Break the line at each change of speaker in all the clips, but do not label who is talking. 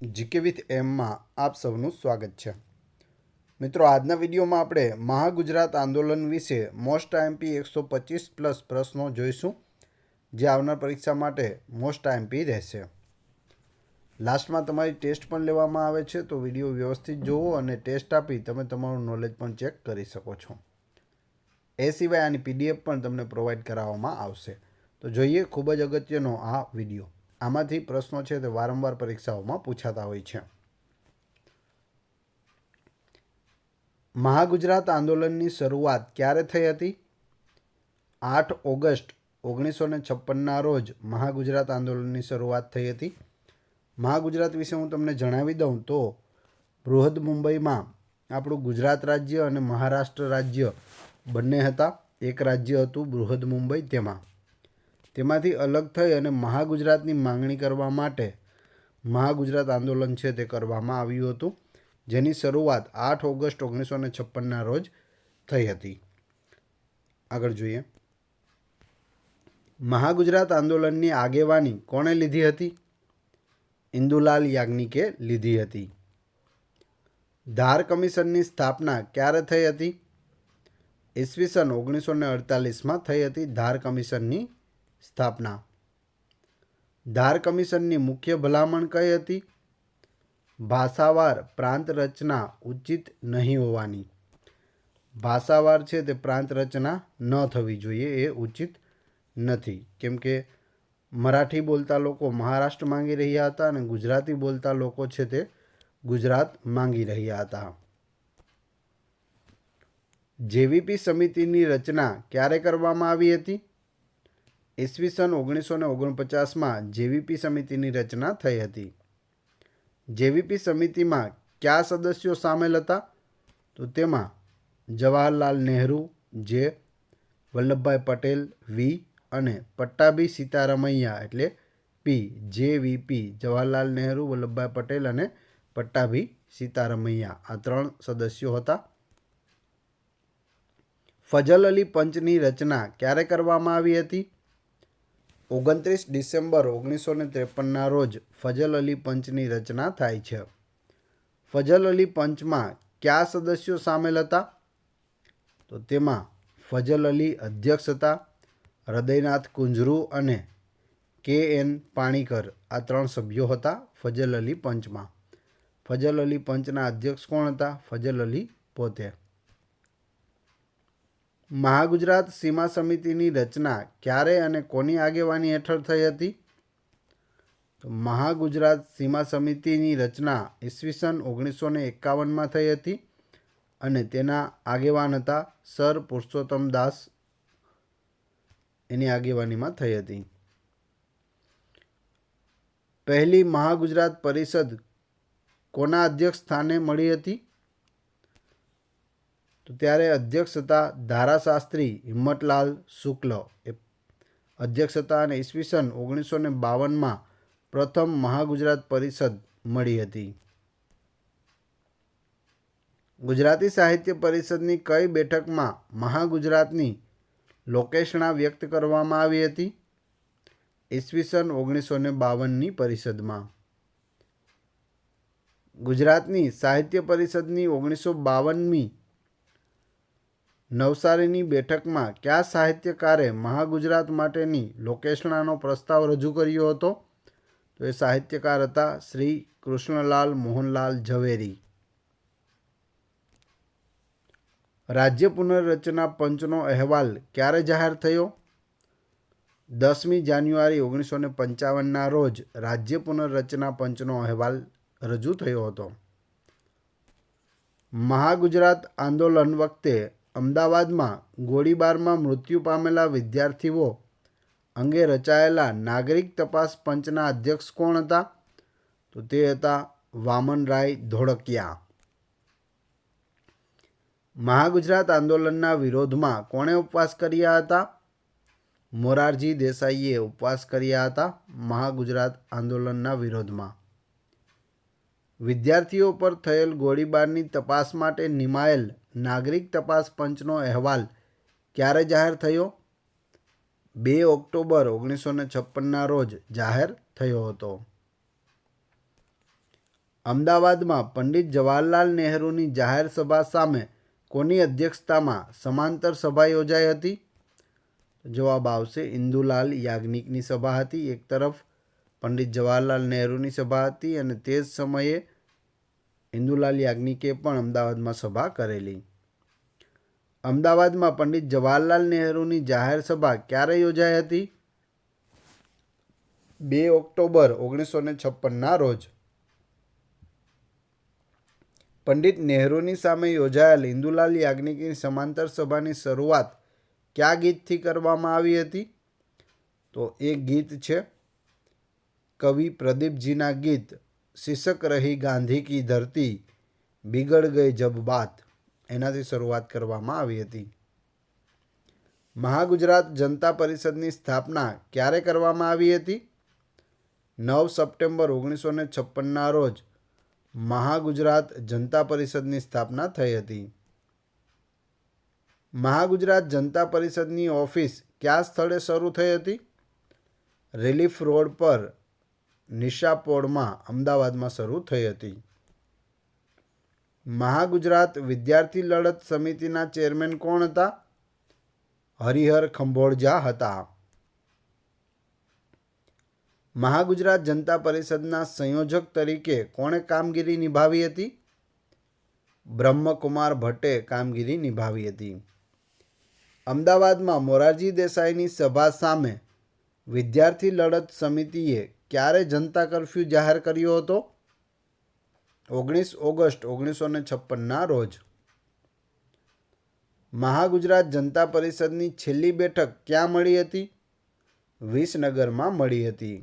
GK with એમમાં આપ સૌનું સ્વાગત છે. મિત્રો, આજના વિડીયોમાં આપણે મહાગુજરાત આંદોલન વિશે મોસ્ટ આઈએમપી 125+ પ્રશ્નો જોઈશું, જે આવનાર પરીક્ષા માટે મોસ્ટ આઈએમપી રહેશે. લાસ્ટમાં તમારી ટેસ્ટ પણ લેવામાં આવે છે, તો વિડીયો વ્યવસ્થિત જોવો અને ટેસ્ટ આપી તમે તમારું નોલેજ પણ ચેક કરી શકો છો. એ સિવાય આની પીડીએફ પણ તમને પ્રોવાઈડ કરાવવામાં આવશે. તો જોઈએ ખૂબ જ અગત્યનો આ વિડીયો. આમાંથી પ્રશ્નો છે તે વારંવાર પરીક્ષાઓમાં પૂછાતા હોય છે. મહાગુજરાત આંદોલનની શરૂઆત ક્યારે થઈ હતી? 8 ઓગસ્ટ 1956ના રોજ મહાગુજરાત આંદોલનની શરૂઆત થઈ હતી. મહાગુજરાત વિશે હું તમને જણાવી દઉં તો બૃહદ મુંબઈમાં આપણું ગુજરાત રાજ્ય અને મહારાષ્ટ્ર રાજ્ય બંને હતા. એક રાજ્ય હતું બૃહદ મુંબઈ, તેમાંથી અલગ થઈ અને મહાગુજરાતની માંગણી કરવા માટે મહાગુજરાત આંદોલન છે તે કરવામાં આવ્યું હતું, જેની શરૂઆત 8 ઓગસ્ટ 1956ના રોજ થઈ હતી. આગળ જોઈએ. મહાગુજરાત આંદોલનની આગેવાની કોણે લીધી હતી? ઇન્દુલાલ યાજ્ઞિકે લીધી હતી. ધાર કમિશનની સ્થાપના ક્યારે થઈ હતી? ઈસવીસન 1948માં થઈ હતી ધાર કમિશનની સ્થાપના. ધાર કમિશનની મુખ્ય ભલામણ કઈ હતી? ભાષાવાર પ્રાંત રચના ઉચિત નહીં હોવાની. ભાષાવાર છે તે પ્રાંત રચના ન થવી જોઈએ, એ ઉચિત નથી. કેમ કે મરાઠી બોલતા લોકો મહારાષ્ટ્ર માંગી રહ્યા હતા અને ગુજરાતી બોલતા લોકો છે તે ગુજરાત માંગી રહ્યા હતા. જેવીપી સમિતિની રચના ક્યારે કરવામાં આવી હતી? ઈસવીસન 1949માં જેવીપી સમિતિની રચના થઈ હતી. જેવીપી સમિતિમાં કયા સદસ્યો સામેલ હતા? તો તેમાં જવાહરલાલ નહેરુ જે, વલ્લભભાઈ પટેલ વી અને પટ્ટાભી સીતારામૈયા એટલે પી. જેવીપી જવાહરલાલ નહેરુ, વલ્લભભાઈ પટેલ અને પટ્ટાભી સીતારામૈયા, આ 3 સદસ્યો હતા. ફજલ અલી પંચની રચના ક્યારે કરવામાં આવી હતી? 29 ડિસેમ્બર 1953ના રોજ ફજલ અલી પંચની રચના થાય છે. ફજલ અલી પંચમાં કયા સદસ્યો સામેલ હતા? તો તેમાં ફજલ અલી અધ્યક્ષ હતા. હૃદયનાથ કુંજરૂ અને કે.એન. પાણીકર, આ 3 સભ્યો હતા ફજલ અલી પંચમાં. ફજલ અલી પંચના અધ્યક્ષ કોણ હતા? ફજલ અલી પોતે. મહાગુજરાત સીમા સમિતિની રચના ક્યારે અને કોની આગેવાની હેઠળ થઈ હતી? તો મહાગુજરાત સીમા સમિતિની રચના ઈસવીસન 1951માં થઈ હતી અને તેના આગેવાન હતા સર પુરુષોત્તમ દાસ, એની આગેવાનીમાં થઈ હતી. પહેલી મહાગુજરાત પરિષદ કોના અધ્યક્ષ સ્થાને મળી હતી? તો ત્યારે અધ્યક્ષ હતા ધારાશાસ્ત્રી હિંમતલાલ શુક્લ, એ અધ્યક્ષ હતા અને ઈસવીસન 1952માં પ્રથમ મહાગુજરાત પરિષદ મળી હતી. ગુજરાતી સાહિત્ય પરિષદની કઈ બેઠકમાં મહાગુજરાતની લોકેષણા વ્યક્ત કરવામાં આવી હતી? ઈસવીસન 1952ની પરિષદમાં. ગુજરાતની સાહિત્ય પરિષદની 1952મી નવસારીની બેઠકમાં કયા સાહિત્યકારે મહાગુજરાત માટેની લોકેષણાનો પ્રસ્તાવ રજૂ કર્યો હતો? તો એ સાહિત્યકાર હતા શ્રી કૃષ્ણલાલ મોહનલાલ ઝવેરી. રાજ્ય પુનર્રચના પંચનો અહેવાલ ક્યારે જાહેર થયો? 10મી જાન્યુઆરી 1955ના રોજ રાજ્ય પુનર્રચના પંચનો અહેવાલ રજૂ થયો હતો. મહાગુજરાત આંદોલન વખતે અમદાવાદમાં ગોળીબારમાં મૃત્યુ પામેલા વિદ્યાર્થીઓ અંગે રચાયેલા નાગરિક તપાસ પંચના અધ્યક્ષ કોણ હતા? તો તે હતા વામનરાય ધોળકિયા. મહાગુજરાત આંદોલનના વિરોધમાં કોણે ઉપવાસ કર્યા હતા? મોરારજી દેસાઈએ ઉપવાસ કર્યા હતા મહાગુજરાત આંદોલનના વિરોધમાં. વિદ્યાર્થીઓ પર થયેલ ગોળીબારની તપાસ માટે નિમાયેલ નાગરિક તપાસ પંચનો અહેવાલ ક્યારે જાહેર થયો? 2 ઓક્ટોબર 1956ના રોજ જાહેર થયો હતો. અમદાવાદમાં પંડિત જવાહરલાલ નહેરુની જાહેર સભા સામે કોની અધ્યક્ષતામાં સમાંતર સભા યોજાઈ હતી? જવાબ આવશે ઇન્દુલાલ યાજ્ઞિકની સભા હતી. એક તરફ પંડિત જવાહરલાલ નહેરુની સભા હતી અને તે જ સમયે ઇન્દુલાલ યાજ્ઞિકે પણ અમદાવાદમાં સભા કરેલી. અમદાવાદમાં પંડિત જવાહરલાલ નહેરુની જાહેર સભા ક્યારે યોજાઈ હતી? 2 ઓક્ટોબર 1956ના રોજ. પંડિત નહેરુની સામે યોજાયેલ ઇન્દુલાલ યાજ્ઞિકની સમાંતર સભાની શરૂઆત કયા ગીતથી કરવામાં આવી હતી? તો એ ગીત છે કવિ પ્રદીપજીના ગીત શીર્ષક રહી ગાંધી કી ધરતી બિગડ ગઈ જબ બાત, એનાથી શરૂઆત કરવામાં આવી હતી. મહાગુજરાત જનતા પરિષદની સ્થાપના ક્યારે કરવામાં આવી હતી? 9 સપ્ટેમ્બર 1956ના રોજ મહાગુજરાત જનતા પરિષદની સ્થાપના થઈ હતી. મહાગુજરાત જનતા પરિષદની ઓફિસ કયા સ્થળે શરૂ થઈ હતી? રિલીફ રોડ પર નિશાપોળમાં અમદાવાદમાં શરૂ થઈ હતી. મહાગુજરાત વિદ્યાર્થી લડત સમિતિના ચેરમેન કોણ હતા? હરિહર ખંભોળજા હતા. મહાગુજરાત જનતા પરિષદના સંયોજક તરીકે કોણે કામગીરી નિભાવી હતી? બ્રહ્મકુમાર ભટ્ટે કામગીરી નિભાવી હતી. અમદાવાદમાં મોરારજી દેસાઈની સભા સામે વિદ્યાર્થી લડત સમિતિએ ક્યારે જનતા કર્ફ્યુ જાહેર કર્યો હતો? 19 ઓગસ્ટ 1956ના રોજ. મહાગુજરાત જનતા પરિષદની છેલ્લી બેઠક ક્યાં મળી હતી? વિસનગરમાં મળી હતી.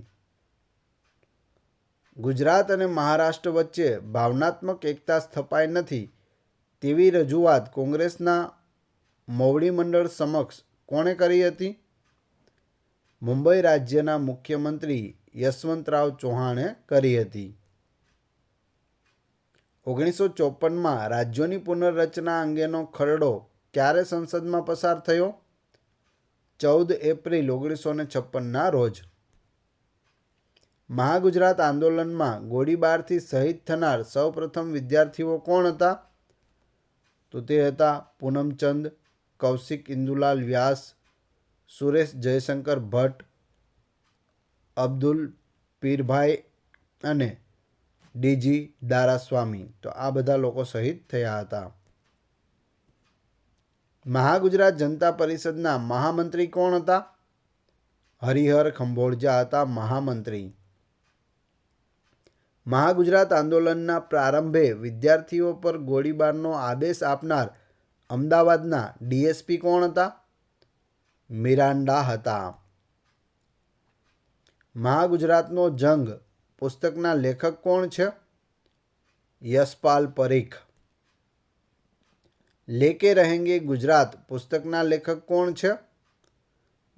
ગુજરાત અને મહારાષ્ટ્ર વચ્ચે ભાવનાત્મક એકતા સ્થપાઈ નથી તેવી રજૂઆત કોંગ્રેસના મોવડી મંડળ સમક્ષ કોણે કરી હતી? મુંબઈ રાજ્યના મુખ્યમંત્રી યશવંતરાવ ચૌહાણે કરી હતી. 1954માં રાજ્યોની પુનર્રચના અંગેનો ખરડો ક્યારે સંસદમાં પસાર થયો? 14 એપ્રિલ 1956ના રોજ. મહાગુજરાત આંદોલનમાં ગોળીબારથી શહીદ થનાર સૌપ્રથમ વિદ્યાર્થીઓ કોણ હતા? તો તે હતા પૂનમચંદ, કૌશિક ઇન્દુલાલ વ્યાસ, સુરેશ જયશંકર ભટ્ટ, અબ્દુલ પીરભાઈ અને ડીજી દારાસ્વામી. તો આ બધા લોકો શહીદ થયા હતા. મહાગુજરાત જનતા પરિષદના મહામંત્રી કોણ હતા? હરિહર ખંભોળજા હતા મહામંત્રી. મહાગુજરાત આંદોલનના પ્રારંભે વિદ્યાર્થીઓ પર ગોળીબારનો આદેશ આપનાર અમદાવાદના ડીએસપી કોણ હતા? મિરાન્ડા હતા. મહાગુજરાતનો જંગ પુસ્તકના લેખક કોણ છે? યશપાલ પરીખ. લેકે રહેંગે ગુજરાત પુસ્તકના લેખક કોણ છે?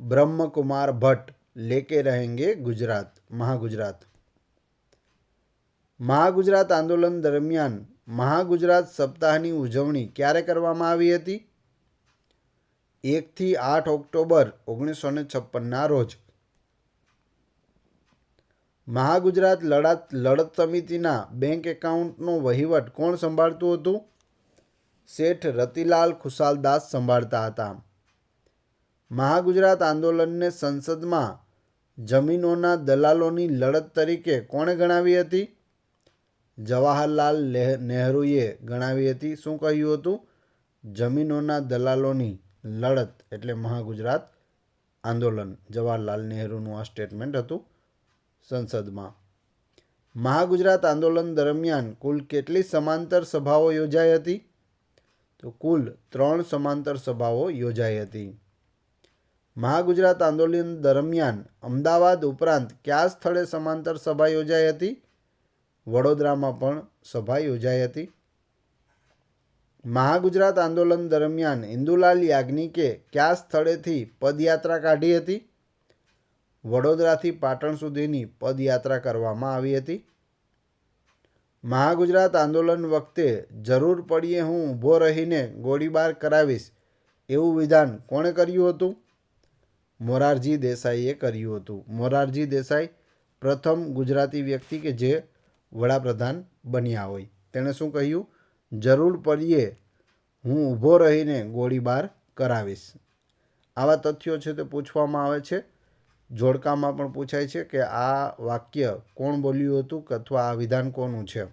બ્રહ્મકુમાર ભટ્ટ. લેકે રહેંગે ગુજરાત, મહાગુજરાત. મહાગુજરાત આંદોલન દરમિયાન મહાગુજરાત સપ્તાહની ઉજવણી ક્યારે કરવામાં આવી હતી? 1 થી 8 ઓક્ટોબર 1956ના રોજ. મહાગુજરાત લડત સમિતિના બેંક એકાઉન્ટનો વહીવટ કોણ સંભાળતું હતું? શેઠ રતિલાલ ખુશાલદાસ સંભાળતા હતા. મહાગુજરાત આંદોલનને સંસદમાં જમીનોના દલાલોની લડત તરીકે કોણે ગણાવી હતી? જવાહરલાલ નહેરુએ ગણાવી હતી. શું કહ્યું હતું? જમીનોના દલાલોની લડત એટલે મહાગુજરાત આંદોલન. જવાહરલાલ નહેરુનું આ સ્ટેટમેન્ટ હતું સંસદમાં. મહાગુજરાત આંદોલન દરમિયાન કુલ કેટલી સમાંતર સભાઓ યોજાઈ હતી? તો કુલ 3 સમાંતર સભાઓ યોજાઈ હતી. મહાગુજરાત આંદોલન દરમિયાન અમદાવાદ ઉપરાંત કયા સ્થળે સમાંતર સભા યોજાઈ હતી? વડોદરામાં પણ સભા યોજાઈ હતી. મહાગુજરાત આંદોલન દરમિયાન ઇન્દુલાલ યાજ્ઞિકે કયા સ્થળેથી પદયાત્રા કાઢી હતી? વડોદરાથી પાટણ સુધીની પદયાત્રા કરવામાં આવી હતી. મહાગુજરાત આંદોલન વખતે જરૂર પડીએ હું ઊભો રહીને ગોળીબાર કરાવીશ એવું વિધાન કોણે કર્યું હતું? મોરારજી દેસાઈએ કર્યું હતું. મોરારજી દેસાઈ પ્રથમ ગુજરાતી વ્યક્તિ કે જે વડાપ્રધાન બન્યા હોય. તેણે શું કહ્યું? જરૂર પડીએ હું ઊભો રહીને ગોળીબાર કરાવીશ. આવા તથ્યો છે તે પૂછવામાં આવે છે. જોડકામાં પણ પૂછાય છે કે આ વાક્ય કોણ બોલ્યું હતું અથવા આ વિધાન કોનું છે.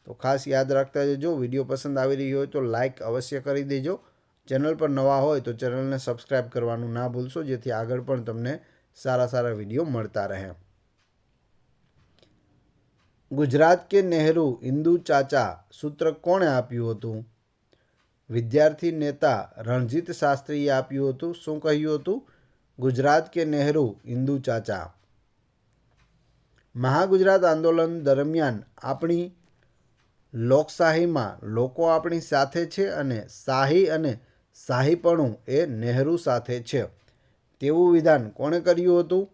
તો ખાસ યાદ રાખતા જજો. વિડીયો પસંદ આવી રહ્યો હોય તો લાઈક અવશ્ય કરી દેજો. ચેનલ પર નવા હોય તો ચેનલને સબસ્ક્રાઈબ કરવાનું ના ભૂલશો, જેથી આગળ પણ તમને સારા સારા વિડીયો મળતા રહે. ગુજરાત કે નહેરુ હિન્દુ ચાચા સૂત્ર કોણે આપ્યું હતું? વિદ્યાર્થી નેતા રણજીત શાસ્ત્રીએ આપ્યું હતું. શું કહ્યું હતું? ગુજરાત કે નહેરુ હિન્દુ ચાચા. મહાગુજરાત આંદોલન દરમિયાન આપણી લોકશાહીમાં લોકો આપણી સાથે છે અને શાહીપણું એ નહેરુ સાથે છે તેવું વિધાન કોણે કર્યું હતું?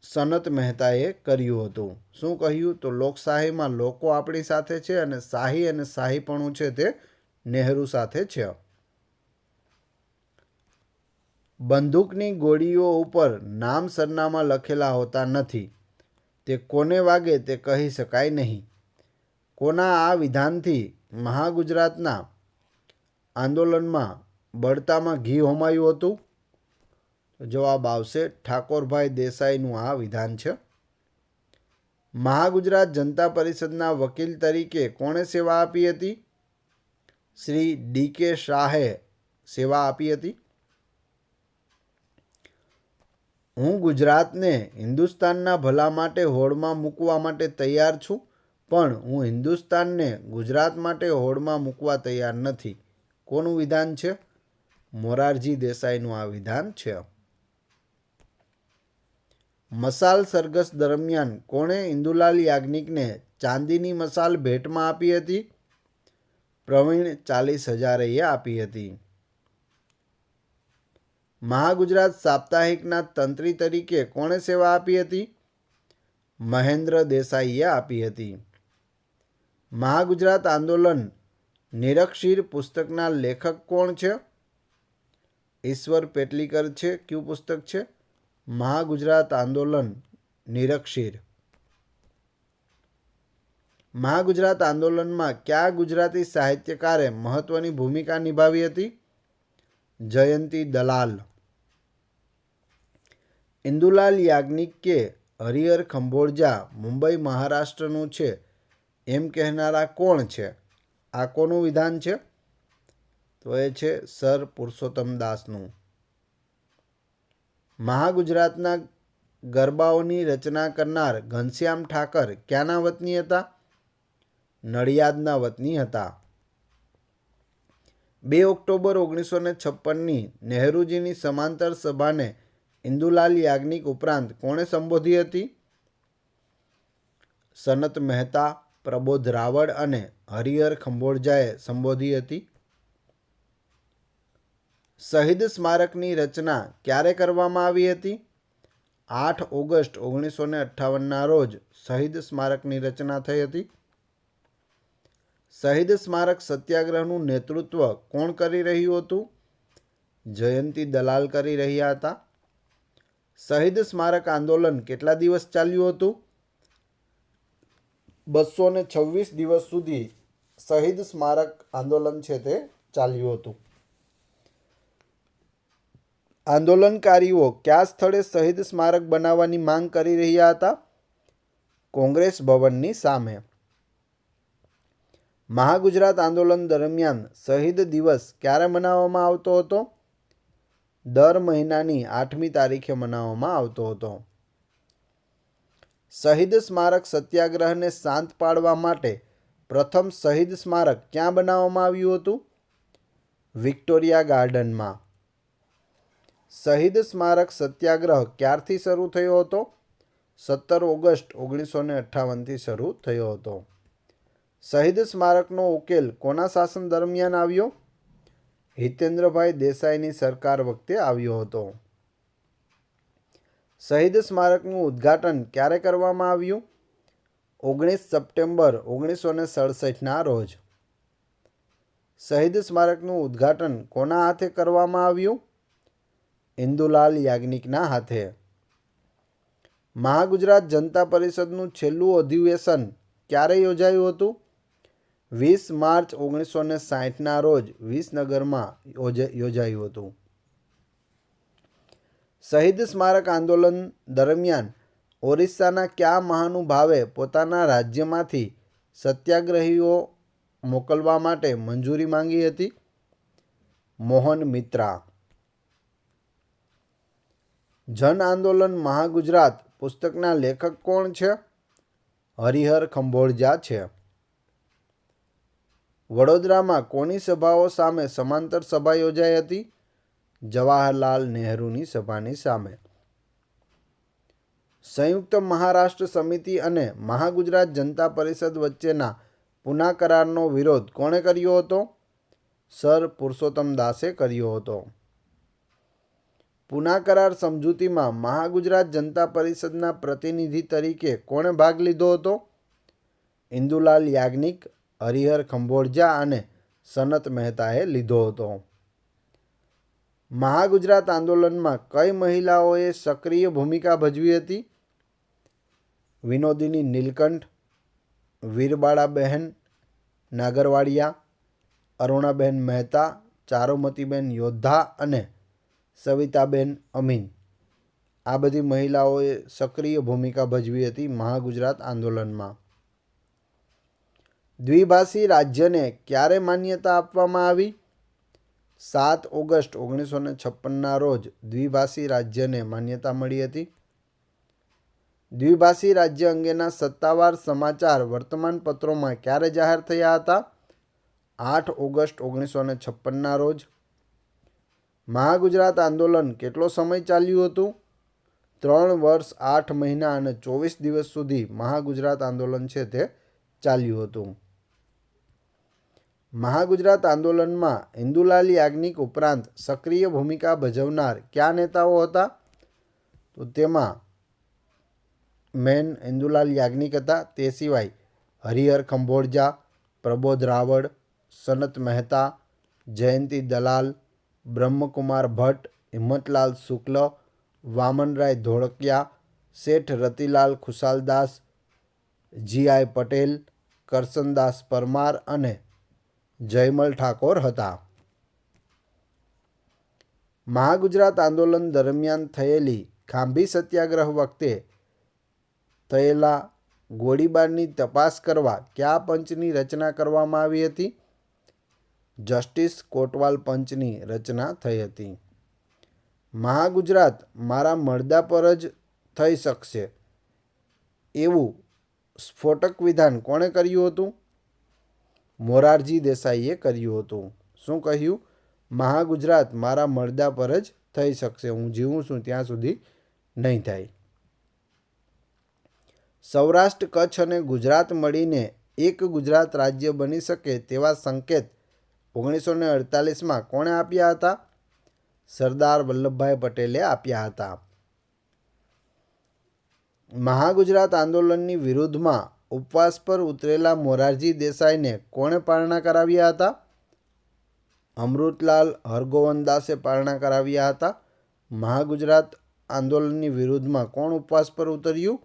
સનત મહેતાએ કર્યું હતું. શું કહ્યું? તો લોકશાહીમાં લોકો આપણી સાથે છે અને શાહીપણું છે તે નહેરુ સાથે છે. બંદૂકની ગોળીઓ ઉપર નામ સરનામા લખેલા હોતા નથી. તે કોને વાગે તે કહી શકાય નહીં. કોના આ વિધાનથી મહાગુજરાતના આંદોલનમાં બળતામાં ઘી હોમાયું હતું? જવાબ આવશે ઠાકોરભાઈ દેસાઈનું આ વિધાન છે. મહાગુજરાત જનતા પરિષદના વકીલ તરીકે કોણે સેવા આપી હતી? શ્રી ડી.કે. શાહે સેવા આપી હતી. હું ગુજરાતને હિન્દુસ્તાનના ભલા માટે હોડમાં મૂકવા માટે તૈયાર છું, પણ હું હિન્દુસ્તાનને ગુજરાત માટે હોડમાં મૂકવા તૈયાર નથી. કોનું વિધાન છે? મોરારજી દેસાઈનું આ વિધાન છે. મસાલ સરઘસ દરમિયાન કોણે ઇન્દુલાલ યાજ્ઞિકને ચાંદીની મસાલ ભેટમાં આપી હતી? પ્રવીણ 40,000એ આપી હતી. મહાગુજરાત સાપ્તાહિકના તંત્રી તરીકે કોણે સેવા આપી હતી? મહેન્દ્ર દેસાઈએ આપી હતી. મહાગુજરાત આંદોલન નિરક્ષીર પુસ્તકના લેખક કોણ છે? ઈશ્વર પેટલીકર છે. કયું પુસ્તક છે? મહાગુજરાત આંદોલન નિરક્ષીર. મહાગુજરાત આંદોલનમાં કયા ગુજરાતી સાહિત્યકારે મહત્વની ભૂમિકા નિભાવી હતી? જયંતી દલાલ. ઇન્દુલાલ યાજ્ઞિક કે હરિહર ખંભોળજા મુંબઈ મહારાષ્ટ્રનું છે એમ કહેનારા કોણ છે? આ કોનું વિધાન છે? તો એ છે સર પુરુષોત્તમ દાસનું. મહાગુજરાતના ગરબાઓની રચના કરનાર ઘનશ્યામ ઠાકર ક્યાંના વતની હતા? નડિયાદના વતની હતા. 2 ઓક્ટોબર 1956ની નહેરુજીની સમાંતર સભાને ઇન્દુલાલ યાજ્ઞિક ઉપરાંત કોણે સંબોધી હતી? સનત મહેતા, પ્રબોધ રાવળ અને હરિહર ખંભોળજાએ સંબોધી હતી. શહીદ સ્મારકની રચના ક્યારે કરવામાં આવી હતી? 8 ઓગસ્ટ 1958ના રોજ શહીદ સ્મારકની રચના થઈ હતી. શહીદ સ્મારક સત્યાગ્રહનું નેતૃત્વ કોણ કરી રહ્યું હતું? જયંતી દલાલ કરી રહ્યા હતા. શહીદ સ્મારક આંદોલન કેટલા દિવસ ચાલ્યું હતું? 226 દિવસ સુધી શહીદ સ્મારક આંદોલન છે તે ચાલ્યું હતું. આંદોલનકારીઓ કયા સ્થળે શહીદ સ્મારક બનાવવાની માંગ કરી રહ્યા હતા? કોંગ્રેસ ભવનની સામે. મહાગુજરાત આંદોલન દરમિયાન શહીદ દિવસ ક્યારે મનાવવામાં આવતો હતો? દર મહિનાની 8મી તારીખે મનાવવામાં આવતો હતો. શહીદ સ્મારક સત્યાગ્રહને શાંત પાડવા માટે પ્રથમ શહીદ સ્મારક ક્યાં બનાવવામાં આવ્યું હતું? વિક્ટોરિયા ગાર્ડનમાં. શહીદ સ્મારક સત્યાગ્રહ ક્યારથી શરૂ થયો હતો? 17 ઓગસ્ટ 1958થી શરૂ થયો હતો. શહીદ સ્મારકનો ઉકેલ કોના શાસન દરમિયાન આવ્યો? હિતેન્દ્રભાઈ દેસાઈની સરકાર વખતે આવ્યો હતો. શહીદ સ્મારકનું ઉદ્ઘાટન ક્યારે કરવામાં આવ્યું? 19 સપ્ટેમ્બર 1967ના રોજ. શહીદ સ્મારકનું ઉદ્ઘાટન કોના હાથે કરવામાં આવ્યું? ઇન્દુલાલ યાજ્ઞિકના હાથે. મહાગુજરાત જનતા પરિષદનું છેલ્લું અધિવેશન ક્યારે યોજાયું હતું? 20 માર્ચ 1960ના રોજ વિસનગરમાં યોજાયું હતું. શહીદ સ્મારક આંદોલન દરમિયાન ઓરિસ્સાના કયા મહાનુભાવે પોતાના રાજ્યમાંથી સત્યાગ્રહીઓ મોકલવા માટે મંજૂરી માંગી હતી? મોહન મિત્રા. જન આંદોલન મહાગુજરાત પુસ્તકના લેખક કોણ છે? હરિહર ખંભોળજા છે. વડોદરામાં કોની સભાઓ સામે સમાંતર સભા યોજાઈ હતી? જવાહરલાલ નહેરુની સભાની સામે. સંયુક્ત મહારાષ્ટ્ર સમિતિ અને મહાગુજરાત જનતા પરિષદ વચ્ચેના પુના કરારનો વિરોધ કોણે કર્યો હતો? સર પુરુષોત્તમ દાસે કર્યો હતો. પુના કરાર સમજૂતીમાં મહાગુજરાત જનતા પરિષદના પ્રતિનિધિ તરીકે કોણે ભાગ લીધો હતો? ઇન્દુલાલ યાજ્ઞિક, હરિહર ખંભોળજા અને સનત મહેતાએ લીધો હતો. મહાગુજરાત આંદોલનમાં કઈ મહિલાઓએ સક્રિય ભૂમિકા ભજવી હતી? વિનોદિની નીલકંઠ, વીરબાળાબહેન નાગરવાડિયા, અરુણાબેન મહેતા, ચારુમતીબેન યોદ્ધા અને સવિતાબેન અમીન. આ બધી મહિલાઓએ સક્રિય ભૂમિકા ભજવી હતી મહાગુજરાત આંદોલનમાં. દ્વિભાષી રાજ્યને ક્યારે માન્યતા આપવામાં આવી? 7 ઓગસ્ટ 1956ના રોજ દ્વિભાષી રાજ્યને માન્યતા મળી હતી. દ્વિભાષી રાજ્ય અંગેના સત્તાવાર સમાચાર વર્તમાનપત્રોમાં ક્યારે જાહેર થયા હતા? 8 ઓગસ્ટ 1956ના રોજ. મહાગુજરાત આંદોલન કેટલો સમય ચાલ્યું હતું? 3 વર્ષ 8 મહિના અને 24 દિવસ સુધી મહાગુજરાત આંદોલન છે તે ચાલ્યું હતું. મહાગુજરાત આંદોલનમાં ઇન્દુલાલ યાજ્ઞિક ઉપરાંત સક્રિય ભૂમિકા ભજવનાર કયા નેતાઓ હતા? તો તેમાં મેન ઇન્દુલાલ યાજ્ઞિક હતા. તે સિવાય હરિહર ખંભોળજા, પ્રબોધ રાવળ, સનત મહેતા, જયંતી દલાલ, બ્રહ્મકુમાર ભટ્ટ, હિંમતલાલ શુક્લ, વામનરાય ધોળકિયા, શેઠ રતિલાલ ખુશાલદાસ, જી.આઈ. પટેલ, કરસનદાસ પરમાર અને જયમલ ઠાકોર હતા. મહાગુજરાત આંદોલન દરમિયાન થયેલી ખાંભી સત્યાગ્રહ વખતે થયેલા ગોળીબારની તપાસ કરવા કયા પંચની રચના કરવામાં આવી હતી? જસ્ટિસ કોટવાલ પંચની રચના થઈ હતી. મહાગુજરાત મારા મળદા પર જ થઈ શકશે એવું સ્ફોટક વિધાન કોણે કર્યું હતું? મોરારજી દેસાઈએ કર્યું હતું. શું કહ્યું? મહાગુજરાત મારા મળદા પર જ થઈ શકશે, હું જીવું છું ત્યાં સુધી નહીં થાય. સૌરાષ્ટ્ર, કચ્છ અને ગુજરાત મળીને એક ગુજરાત રાજ્ય બની શકે તેવા સંકેત 1948માં કોણે આપ્યા હતા? સરદાર વલ્લભભાઈ પટેલે આપ્યા હતા. મહાગુજરાત આંદોલનની વિરુદ્ધમાં ઉપવાસ પર ઉતરેલા મોરારજી દેસાઈને કોણે પારણા કરાવ્યા હતા? અમૃતલાલ હરગોવનદાસે પારણા કરાવ્યા હતા. મહાગુજરાત આંદોલનની વિરુદ્ધમાં કોણ ઉપવાસ પર ઉતર્યું?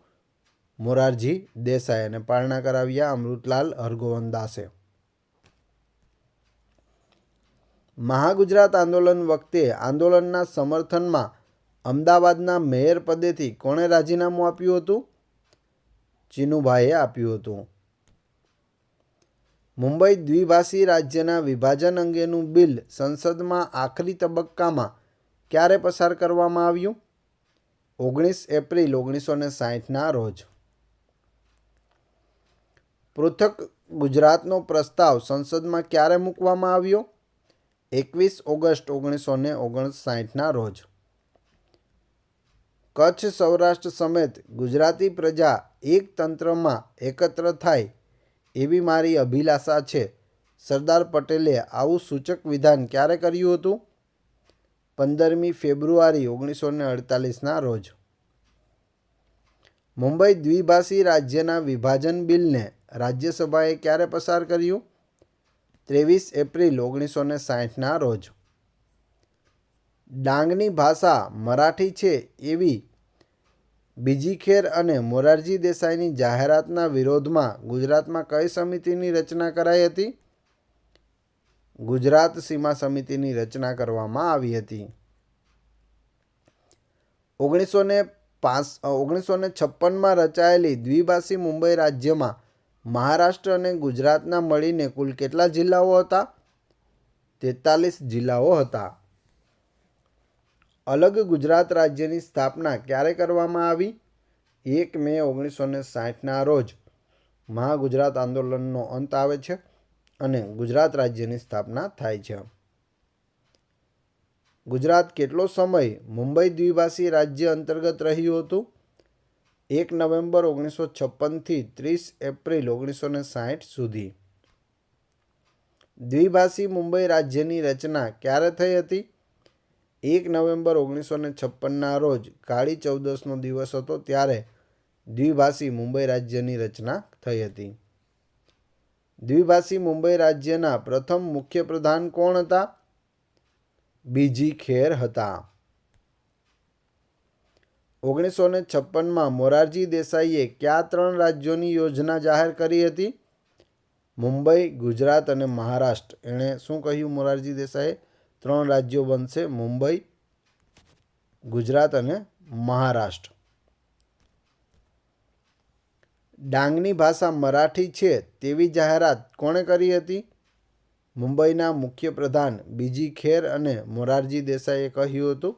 મોરારજી દેસાઈ, અને પારણા કરાવ્યા અમૃતલાલ હરગોવનદાસે. મહાગુજરાત આંદોલન વખતે આંદોલનના સમર્થનમાં અમદાવાદના મેયર પદેથી કોણે રાજીનામું આપ્યું હતું? ચિનુભાઈએ આપ્યું હતું. મુંબઈ દ્વિભાષી રાજ્યના વિભાજન અંગેનું બિલ સંસદમાં આખરી તબક્કામાં ક્યારે પસાર કરવામાં આવ્યું? 19 એપ્રિલ 1960ના રોજ. પૃથક ગુજરાતનો પ્રસ્તાવ સંસદમાં ક્યારે મૂકવામાં આવ્યો? 21 ઓગસ્ટ 1959ના રોજ. કચ્છ સૌરાષ્ટ્ર સમેત ગુજરાતી પ્રજા એક તંત્રમાં એકત્ર થાય એવી મારી અભિલાષા છે. સરદાર પટેલે આવું સૂચક વિધાન ક્યારે કર્યું હતું? 15મી ફેબ્રુઆરી 1948ના રોજ. મુંબઈ દ્વિભાષી રાજ્યના વિભાજન બિલને રાજ્યસભાએ ક્યારે પસાર કર્યું? 23 એપ્રિલ 1960ના રોજ. ડાંગની ભાષા મરાઠી છે એવી બીજી ખેર અને મોરારજી દેસાઈની જાહેરાતના વિરોધમાં ગુજરાતમાં કઈ સમિતિની રચના કરાઈ હતી? ગુજરાત સીમા સમિતિની રચના કરવામાં આવી હતી. 1956માં રચાયેલી દ્વિભાષી મુંબઈ રાજ્યમાં મહારાષ્ટ્ર અને ગુજરાતના મળીને કુલ કેટલા જિલ્લાઓ હતા? 43 જિલ્લાઓ હતા. અલગ ગુજરાત રાજ્યની સ્થાપના ક્યારે કરવામાં આવી? 1 મે 1960ના રોજ મહાગુજરાત આંદોલનનો અંત આવે છે અને ગુજરાત રાજ્યની સ્થાપના થાય છે. ગુજરાત કેટલો સમય મુંબઈ દ્વિભાષી રાજ્ય અંતર્ગત રહ્યું હતું? 1 નવેમ્બર 1956થી 30 એપ્રિલ 1960 સુધી. દ્વિભાષી મુંબઈ રાજ્યની રચના ક્યારે થઈ હતી? 1 નવેમ્બર 1956ના રોજ કાળી ચૌદસનો દિવસ હતો ત્યારે દ્વિભાષી મુંબઈ રાજ્યની રચના થઈ હતી. દ્વિભાષી મુંબઈ રાજ્યના પ્રથમ મુખ્યપ્રધાન કોણ હતા? બીજી ખેર હતા. 1956માં મોરારજી દેસાઈએ કયા 3 રાજ્યોની યોજના જાહેર કરી હતી? મુંબઈ, ગુજરાત અને મહારાષ્ટ્ર. એણે શું કહ્યું મોરારજી દેસાઈએ? 3 રાજ્યો બનશે, મુંબઈ, ગુજરાત અને મહારાષ્ટ્ર. ડાંગની ભાષા મરાઠી છે તેવી જાહેરાત કોણે કરી હતી? મુંબઈના મુખ્યપ્રધાન બીજી ખેર અને મોરારજી દેસાઈએ કહ્યું હતું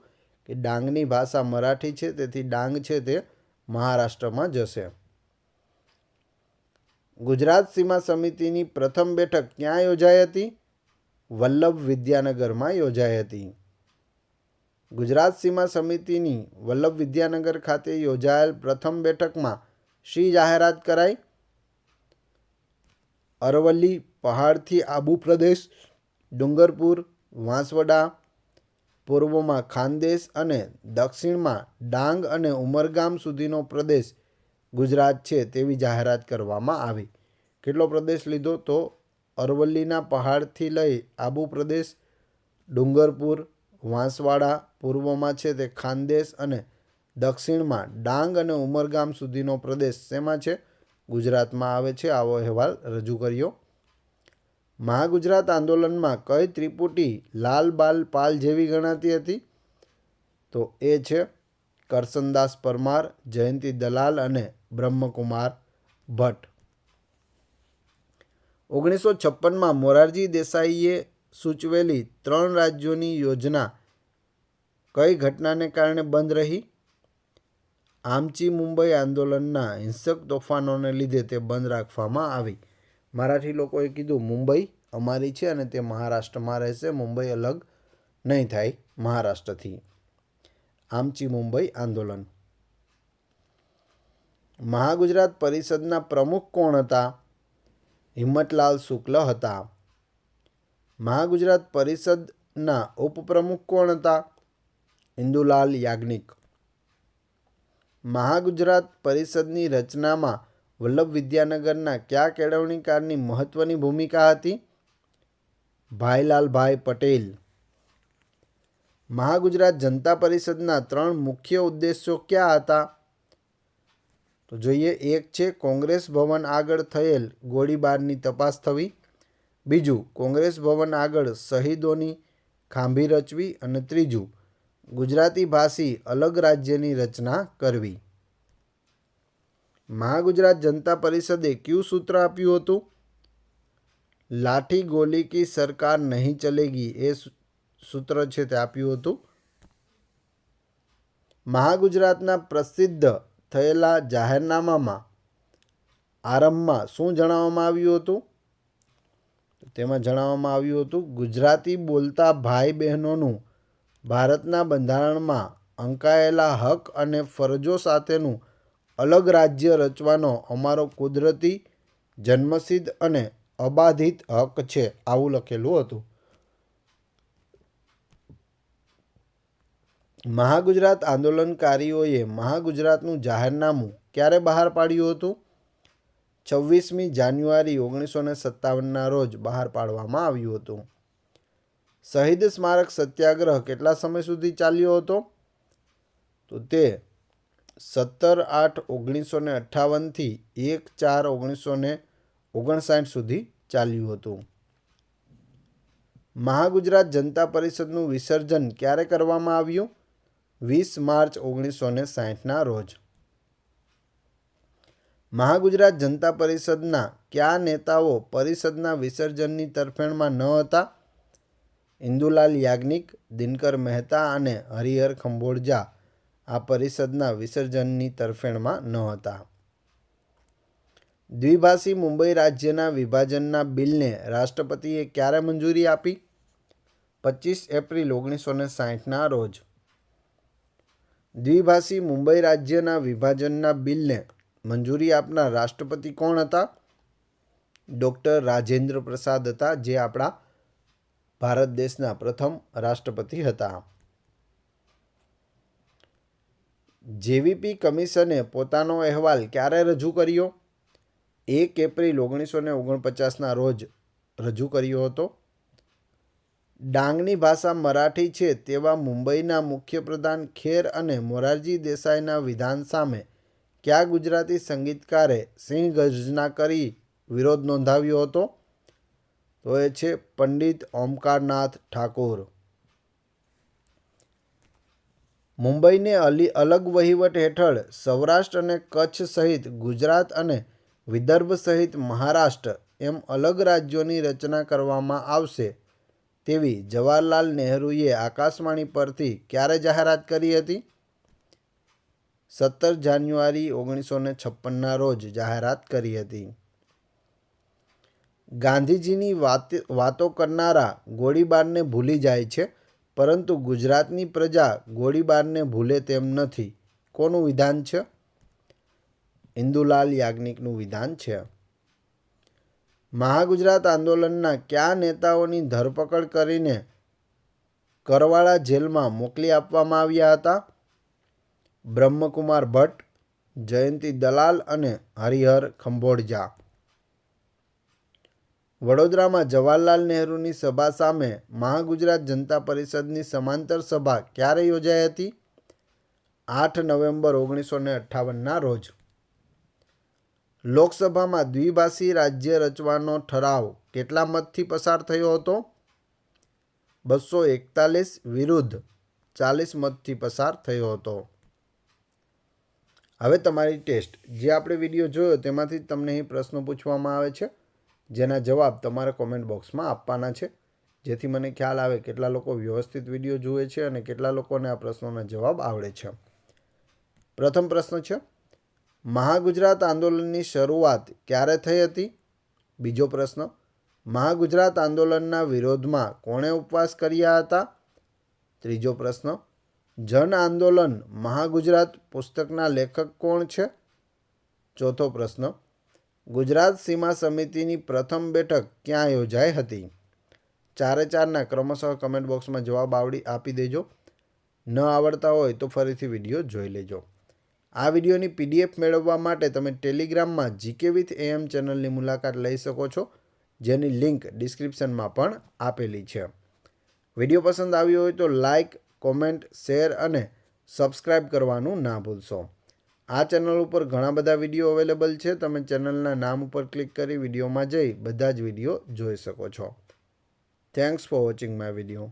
કે ડાંગની ભાષા મરાઠી છે, તેથી ડાંગ છે તે મહારાષ્ટ્રમાં જશે. ગુજરાત સીમા સમિતિની પ્રથમ બેઠક ક્યાં યોજાઈ હતી? વલ્લભ વિદ્યાનગરમાં યોજાઈ હતી. ગુજરાત સીમા સમિતિની વલ્લભ વિદ્યાનગર ખાતે યોજાયેલ પ્રથમ બેઠકમાં શી જાહેરાત કરાઈ? અરવલ્લી પહાડથી આબુ પ્રદેશ, ડુંગરપુર, વાંસવડા, પૂર્વમાં ખાનદેશ અને દક્ષિણમાં ડાંગ અને ઉમરગામ સુધીનો પ્રદેશ ગુજરાત છે તેવી જાહેરાત કરવામાં આવી. કેટલો પ્રદેશ લીધો? તો અરવલ્લીના પહાડથી લઈ આબુ પ્રદેશ, ડુંગરપુર, વાંસવાડા, પૂર્વમાં છે તે ખાનદેશ અને દક્ષિણમાં ડાંગ અને ઉમરગામ સુધીનો પ્રદેશ શેમાં છે? ગુજરાતમાં આવે છે. આવો અહેવાલ રજૂ કર્યો. મહાગુજરાત આંદોલનમાં કઈ ત્રિપુટી લાલ બાલ પાલ જેવી ગણાતી હતી? તો એ છે કરસનદાસ પરમાર, જયંતી દલાલ અને બ્રહ્મકુમાર ભટ્ટ. 1956માં મોરારજી દેસાઈએ સૂચવેલી 3 રાજ્યોની યોજના કઈ ઘટનાને કારણે બંધ રહી? આમચી મુંબઈ આંદોલનના હિંસક તોફાનોને લીધે તે બંધ રાખવામાં આવી. મરાઠી લોકોએ કીધું મુંબઈ અમારી છે અને તે મહારાષ્ટ્રમાં રહેશે, મુંબઈ અલગ નહીં થાય મહારાષ્ટ્રથી. આમચી મુંબઈ આંદોલન. મહાગુજરાત પરિષદના પ્રમુખ કોણ હતા? હિંમતલાલ શુક્લ હતા. મહાગુજરાત પરિષદના ઉપપ્રમુખ કોણ હતા? ઇન્દુલાલ યાજ્ઞિક. મહાગુજરાત પરિષદની રચનામાં વલ્લભ વિદ્યાનગરના કયા કેળવણીકારની મહત્વની ભૂમિકા હતી? ભાઈલાલભાઈ પટેલ. મહાગુજરાત જનતા પરિષદના 3 મુખ્ય ઉદ્દેશો કયા હતા? તો જોઈએ. એક છે કોંગ્રેસ ભવન આગળ થયેલ ગોળીબારની તપાસ થવી. બીજું, કોંગ્રેસ ભવન આગળ શહીદોની ખાંભી રચવી. અને ત્રીજું, ગુજરાતી ભાષી અલગ રાજ્યની રચના કરવી. મહાગુજરાત જનતા પરિષદે કયું સૂત્ર આપ્યું હતું? લાઠી ગોલી કી સરકાર નહીં ચલેગી. એ સૂત્ર છે તે આપ્યું હતું. મહાગુજરાતના પ્રસિદ્ધ થયેલા જાહેરનામામાં આરંભમાં શું જણાવવામાં આવ્યું હતું? તેમાં જણાવવામાં આવ્યું હતું ગુજરાતી બોલતા ભાઈ બહેનોનું ભારતના બંધારણમાં અંકાયેલા હક અને ફરજો સાથેનું અલગ રાજ્ય રચવાનો અમારો કુદરતી, જન્મસિદ્ધ અને અબાધિત હક છે. આવું લખેલું હતું. મહાગુજરાત આંદોલનકારીઓએ મહાગુજરાતનું જાહેરનામું ક્યારે બહાર પાડ્યું હતું? 26મી જાન્યુઆરી 1957ના રોજ બહાર પાડવામાં આવ્યું હતું. શહીદ સ્મારક સત્યાગ્રહ કેટલા સમય સુધી ચાલ્યો હતો? તો તે 17/8/1958થી 1/4/1959 સુધી ચાલ્યું હતું. મહાગુજરાત જનતા પરિષદનું વિસર્જન ક્યારે કરવામાં આવ્યું? 20 માર્ચ 1960ના રોજ. મહાગુજરાત જનતા પરિષદના કયા નેતાઓ પરિષદના વિસર્જનની તરફેણમાં ન હતા? ઇન્દુલાલ યાજ્ઞિક, દિનકર મહેતા અને હરિહર ખંભોળજા આ પરિષદના વિસર્જનની તરફેણમાં ન હતા. દ્વિભાષી મુંબઈ રાજ્યના વિભાજનના બિલને રાષ્ટ્રપતિએ ક્યારે મંજૂરી આપી? 25 એપ્રિલ 1960ના રોજ. દ્વિભાષી મુંબઈ રાજ્યના વિભાજનના બિલને મંજૂરી આપનાર રાષ્ટ્રપતિ કોણ હતા? ડૉક્ટર રાજેન્દ્ર પ્રસાદ હતા, જે આપણા ભારત દેશના પ્રથમ રાષ્ટ્રપતિ હતા. જેવીપી કમિશને પોતાનો અહેવાલ ક્યારે રજૂ કર્યો? 1 એપ્રિલ 1949ના રોજ રજૂ કર્યો હતો. ડાંગની ભાષા મરાઠી છે તેવા મુંબઈના મુખ્યપ્રધાન ખેર અને મોરારજી દેસાઈના વિધાન સામે કયા ગુજરાતી સંગીતકારે સિંહ ગર્જના કરી વિરોધ નોંધાવ્યો હતો? તો એ છે પંડિત ઓમકારનાથ ઠાકોર. મુંબઈને અલગ વહીવટ હેઠળ સૌરાષ્ટ્ર અને કચ્છ સહિત ગુજરાત અને વિદર્ભ સહિત મહારાષ્ટ્ર એમ અલગ રાજ્યોની રચના કરવામાં આવશે તેવી જવાહરલાલ નહેરુએ આકાશવાણી પરથી ક્યારે જાહેરાત કરી હતી? 17 જાન્યુઆરી 1956ના રોજ જાહેરાત કરી હતી. ગાંધીજીની વાતો કરનારા ગોળીબારને ભૂલી જાય છે, પરંતુ ગુજરાતની પ્રજા ગોળીબારને ભૂલે તેમ નથી. કોનું વિધાન છે? ઇન્દુલાલ યાજ્ઞિકનું વિધાન છે. મહાગુજરાત આંદોલનના કયા નેતાઓની ધરપકડ કરીને કરવાળા જેલમાં મોકલી આપવામાં આવ્યા હતા? બ્રહ્મકુમાર ભટ્ટ, જયંતી દલાલ અને હરિહર ખંભોળજા. વડોદરામાં જવાહરલાલ નહેરુની સભા સામે મહાગુજરાત જનતા પરિષદની સમાંતર સભા ક્યારે યોજાઈ હતી? 8 નવેમ્બર 1958ના રોજ. લોકસભામાં દ્વિભાષી રાજ્ય રચવાનો ઠરાવ કેટલા મતથી પસાર થયો હતો? 241 વિરુદ્ધ 40 મતથી પસાર થયો હતો. હવે તમારી ટેસ્ટ. જે આપણે વિડીયો જોયો તેમાંથી તમને અહીં પ્રશ્નો પૂછવામાં આવે છે, જેના જવાબ તમારે કોમેન્ટ બોક્સમાં આપવાના છે, જેથી મને ખ્યાલ આવે કેટલા લોકો વ્યવસ્થિત વિડીયો જુએ છે અને કેટલા લોકોને આ પ્રશ્નોના જવાબ આવડે છે. પ્રથમ પ્રશ્ન છે, મહાગુજરાત આંદોલનની શરૂઆત ક્યારે થઈ હતી? બીજો પ્રશ્ન, મહાગુજરાત આંદોલનના વિરોધમાં કોણે ઉપવાસ કર્યા હતા? ત્રીજો પ્રશ્ન, જન આંદોલન મહાગુજરાત પુસ્તકના લેખક કોણ છે? ચોથો પ્રશ્ન, ગુજરાત સીમા સમિતિની પ્રથમ બેઠક ક્યાં યોજાઈ હતી? 4-4ના ક્રમશઃ કમેન્ટ બોક્સમાં જવાબ આપી દેજો. ન આવડતા હોય તો ફરીથી વિડીયો જોઈ લેજો. આ વિડીયોની PDF મેળવવા માટે તમે ટેલિગ્રામમાં GK with AM ચેનલની મુલાકાત લઈ શકો છો, જેની લિંક ડિસ્ક્રિપ્શનમાં પણ આપેલી છે. વિડીયો પસંદ આવ્યો હોય તો લાઇક, કોમેન્ટ, શેર અને સબસ્ક્રાઈબ કરવાનું ના ભૂલશો. આ ચેનલ ઉપર ઘણા બધા વિડીયો અવેલેબલ છે. તમે ચેનલના નામ ઉપર ક્લિક કરી વિડીયોમાં જઈ બધા જ વિડીયો જોઈ શકો છો. Thanks for watching my video.